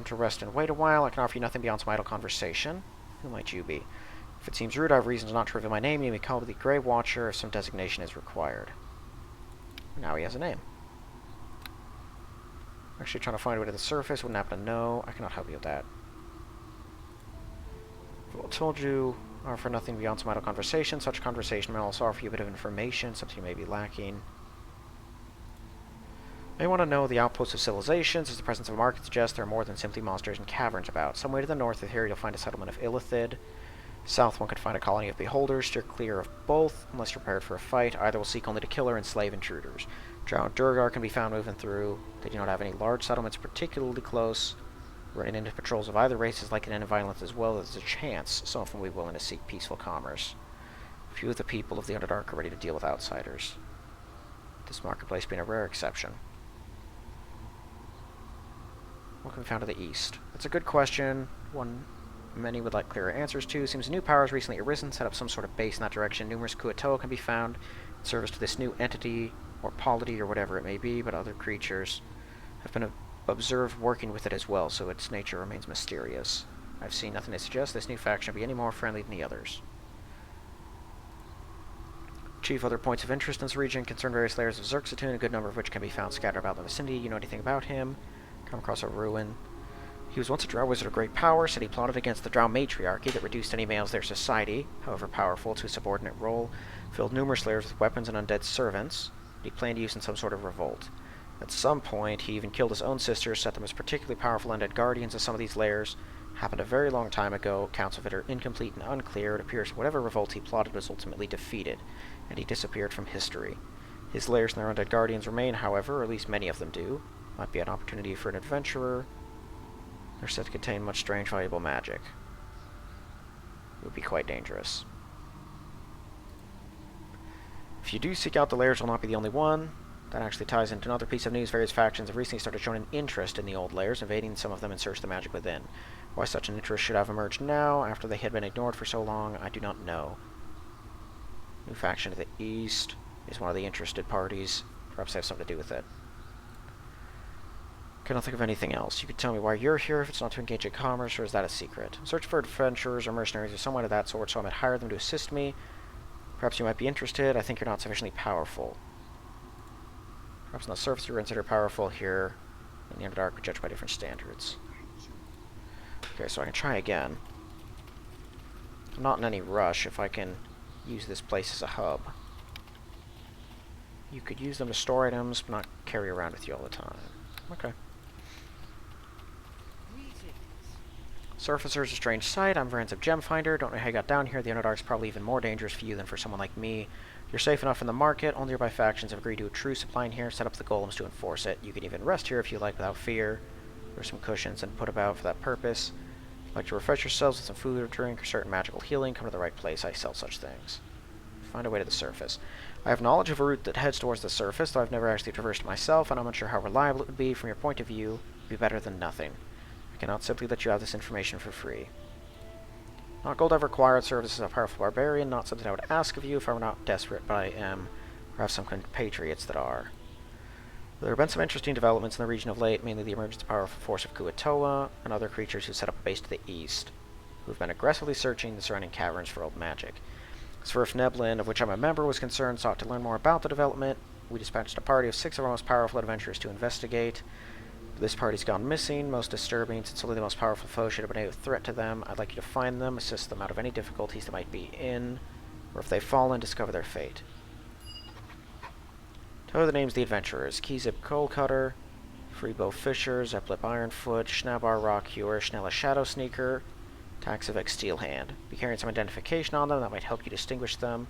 To rest and wait a while, I can offer you nothing beyond some idle conversation. Who might you be? If it seems rude, I have reasons not to reveal my name. You may call me the Grey Watcher if some designation is required. Now he has a name. Actually trying to find a way to the surface, wouldn't happen to know. I cannot help you with that. Well, I told you, offer nothing beyond some idle conversation. Such conversation may also offer you a bit of information, something you may be lacking. You may want to know the outposts of civilizations. As the presence of a market suggests, there are more than simply monsters and caverns about. Some way to the north of here, you'll find a settlement of Illithid. South, one could find a colony of beholders. Steer clear of both, unless you're prepared for a fight. Either will seek only to kill or enslave intruders. Drowned Durgar can be found moving through. They do not have any large settlements particularly close. Running into patrols of either race is like an end of violence as well. There's a chance some of them will be willing to seek peaceful commerce. Few of the people of the Underdark are ready to deal with outsiders. This marketplace being a rare exception. What can be found to the east? That's a good question. One many would like clearer answers to. Seems a new power has recently arisen, set up some sort of base in that direction. Numerous Kuatoa can be found in service to this new entity, or polity, or whatever it may be, but other creatures have been observed working with it as well, so its nature remains mysterious. I've seen nothing to suggest this new faction will be any more friendly than the others. Chief other points of interest in this region concern various layers of Xerxkatun, a good number of which can be found scattered about the vicinity. You know anything about him? Come across a ruin. He was once a drow wizard of great power, said he plotted against the drow matriarchy that reduced any males their society, however powerful, to a subordinate role, filled numerous layers with weapons and undead servants, that he planned to use in some sort of revolt. At some point, he even killed his own sisters, set them as particularly powerful undead guardians of some of these layers. Happened a very long time ago. Accounts of it are incomplete and unclear. It appears whatever revolt he plotted was ultimately defeated, and he disappeared from history. His layers and their undead guardians remain, however, or at least many of them do. Might be an opportunity for an adventurer. They're said to contain much strange, valuable magic. It would be quite dangerous. If you do seek out the layers, you'll not be the only one. That actually ties into another piece of news. Various factions have recently started showing an interest in the old layers, invading some of them in search of the magic within. Why such an interest should have emerged now, after they had been ignored for so long, I do not know. New faction to the east is one of the interested parties. Perhaps they have something to do with it. Cannot think of anything else. You could tell me why you're here if it's not to engage in commerce, or is that a secret? Search for adventurers or mercenaries or someone of that sort, so I might hire them to assist me. Perhaps you might be interested. I think you're not sufficiently powerful. Perhaps on the surface you're considered powerful. Here in the Underdark, we judge by different standards. Okay, so I can try again. I'm not in any rush if I can use this place as a hub. You could use them to store items, but not carry around with you all the time. Okay. Surfacer's a strange sight. I'm Varan's Gem Finder. Don't know how you got down here. The Underdark's probably even more dangerous for you than for someone like me. You're safe enough in the market. All nearby factions have agreed to a truce supplying here. Set up the golems to enforce it. You can even rest here if you like without fear. There's some cushions and put about for that purpose. Like to refresh yourselves with some food or drink or certain magical healing, come to the right place. I sell such things. Find a way to the surface. I have knowledge of a route that heads towards the surface, though I've never actually traversed it myself, and I'm unsure how reliable it would be. From your point of view, it would be better than nothing. I cannot simply let you have this information for free. Not gold I've required. Service as a powerful barbarian, not something I would ask of you if I were not desperate, but I am. Or have some compatriots that are. There have been some interesting developments in the region of late, mainly the emergence of the powerful force of Kuatoa and other creatures who set up a base to the east, who have been aggressively searching the surrounding caverns for old magic. Swordflight, of which I'm a member, was concerned, sought to learn more about the development. We dispatched a party of 6 of our most powerful adventurers to investigate. This party's gone missing, most disturbing, since only the most powerful foe should have been a threat to them. I'd like you to find them, assist them out of any difficulties they might be in, or if they've fallen, discover their fate. Tell her the names of the adventurers: Keyzip Coalcutter, Freebow Fisher, Zeplip Ironfoot, Schnabar Rockhewer, Schnella Shadow Sneaker, Taxivek Steelhand. Be carrying some identification on them that might help you distinguish them.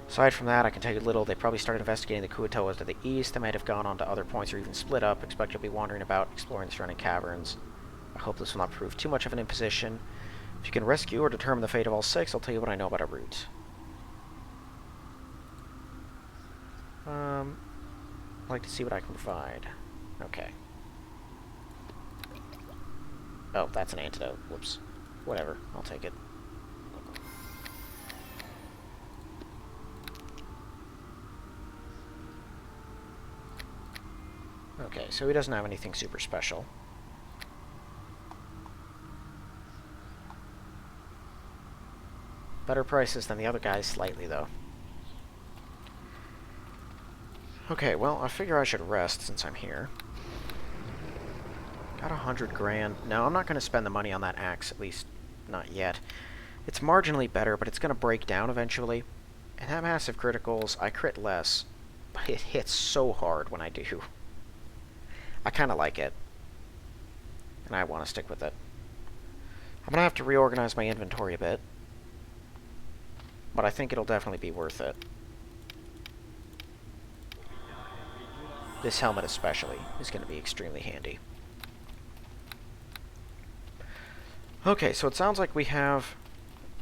Aside from that, I can tell you little. They probably started investigating the Kuatoas to the east. They might have gone on to other points or even split up. Expect you'll be wandering about, exploring the surrounding caverns. I hope this will not prove too much of an imposition. If you can rescue or determine the fate of all 6, I'll tell you what I know about a route. I'd like to see what I can provide. Okay. Oh, that's an antidote. Whoops. Whatever. I'll take it. Okay, so he doesn't have anything super special. Better prices than the other guys slightly, though. Okay, well, I figure I should rest since I'm here. Got 100 grand. No, I'm not going to spend the money on that axe, at least not yet. It's marginally better, but it's going to break down eventually. And that massive criticals, I crit less, but it hits so hard when I do. I kind of like it. And I want to stick with it. I'm going to have to reorganize my inventory a bit. But I think it'll definitely be worth it. This helmet especially is going to be extremely handy. Okay, so it sounds like we have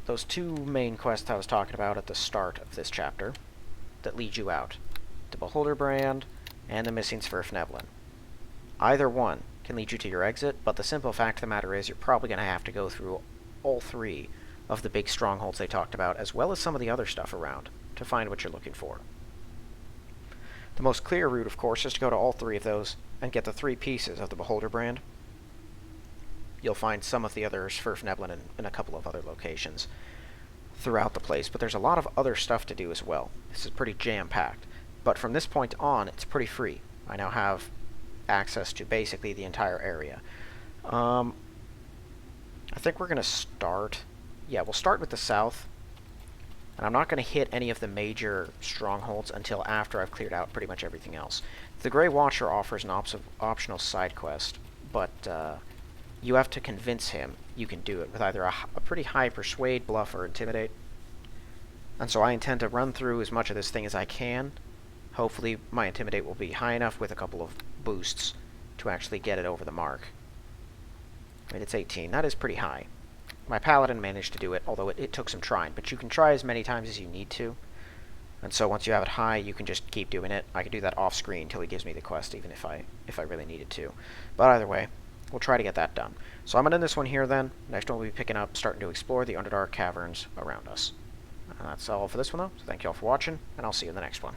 those 2 main quests I was talking about at the start of this chapter that lead you out. The Beholder Brand and the Missing Sverfneblin. Either one can lead you to your exit, but the simple fact of the matter is you're probably going to have to go through all 3 of the big strongholds they talked about, as well as some of the other stuff around, to find what you're looking for. The most clear route, of course, is to go to all 3 of those and get the 3 pieces of the Beholder Brand. You'll find some of the other Sverfneblin in a couple of other locations throughout the place, but there's a lot of other stuff to do as well. This is pretty jam-packed. But from this point on, it's pretty free. I now have access to basically the entire area. I think we're going to start... Yeah, we'll start with the south. And I'm not going to hit any of the major strongholds until after I've cleared out pretty much everything else. The Grey Watcher offers an optional side quest, but you have to convince him you can do it with either a pretty high persuade, bluff, or intimidate. And so I intend to run through as much of this thing as I can. Hopefully my intimidate will be high enough with a couple of boosts to actually get it over the mark. I mean, it's 18. That is pretty high. My paladin managed to do it, although it took some trying, but you can try as many times as you need to. And so once you have it high, you can just keep doing it. I can do that off-screen until he gives me the quest, even if I really needed to. But either way, we'll try to get that done. So I'm going to end this one here then. Next one we'll be picking up, starting to explore the Underdark caverns around us. That's all for this one though, so thank you all for watching, and I'll see you in the next one.